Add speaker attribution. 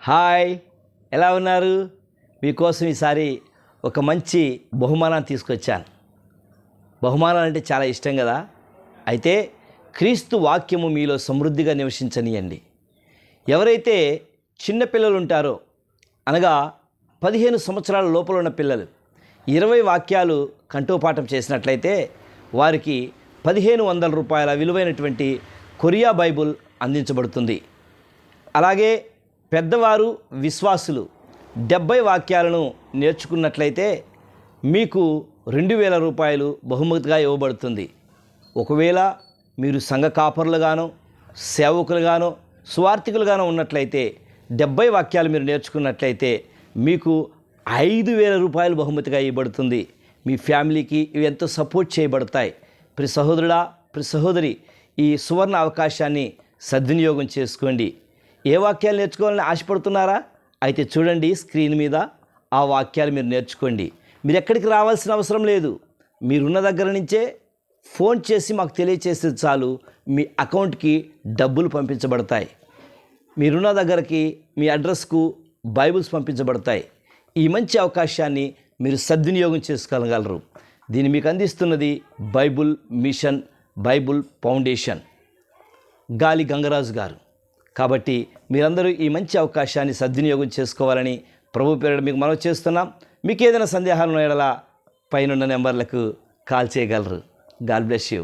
Speaker 1: Hi, ఎలా ఉన్నారు? మీకోసం ఈసారి ఒక మంచి బహుమానాన్ని తీసుకొచ్చాను. బహుమానాలు అంటే చాలా ఇష్టం కదా. అయితే క్రీస్తు వాక్యము మీలో సమృద్ధిగా నివసించనియండి. ఎవరైతే చిన్నపిల్లలు ఉంటారో, అనగా 15 సంవత్సరాల లోపల ఉన్న పిల్లలు 20 వాక్యాలు కంఠోపాఠం చేసినట్లయితే వారికి 1500 రూపాయల విలువైనటువంటి కొరియా బైబుల్ అందించబడుతుంది. అలాగే పెద్దవారు విశ్వాసులు 70 వాక్యాలను నేర్చుకున్నట్లయితే మీకు 2000 రూపాయలు బహుమతిగా ఇవ్వబడుతుంది. ఒకవేళ మీరు సంఘ కాపరులుగానో సేవకులుగానో సువార్థికులుగానో ఉన్నట్లయితే 70 వాక్యాలు మీరు నేర్చుకున్నట్లయితే మీకు 5000 రూపాయలు బహుమతిగా ఇవ్వబడుతుంది. మీ ఫ్యామిలీకి ఇవి ఎంతో సపోర్ట్ చేయబడతాయి. ప్రతి సహోదరుడా, ప్రతి సహోదరి, ఈ సువర్ణ అవకాశాన్ని సద్వినియోగం చేసుకోండి. ఏ వాక్యాలు నేర్చుకోవాలని ఆశపడుతున్నారా? అయితే చూడండి, స్క్రీన్ మీద ఆ వాక్యాలు మీరు నేర్చుకోండి. మీరు ఎక్కడికి రావాల్సిన అవసరం లేదు. మీరున్న దగ్గర నుంచే ఫోన్ చేసి మాకు తెలియచేస్తే చాలు, మీ అకౌంట్కి డబ్బులు పంపించబడతాయి. మీరున్న దగ్గరికి మీ అడ్రస్కు బైబుల్స్ పంపించబడతాయి. ఈ మంచి అవకాశాన్ని మీరు సద్వినియోగం చేసుకోగలరు. దీన్ని మీకు అందిస్తున్నది బైబుల్ మిషన్, బైబుల్ ఫౌండేషన్, గాలి గంగరాజు గారు. కాబట్టి మీరందరూ ఈ మంచి అవకాశాన్ని సద్వినియోగం చేసుకోవాలని ప్రభు పేరిట మీకు మనవి చేస్తున్నాం. మీకు ఏదైనా సందేహాలు ఉన్న యెడల పైనున్న నెంబర్లకు కాల్ చేయగలరు. God bless you.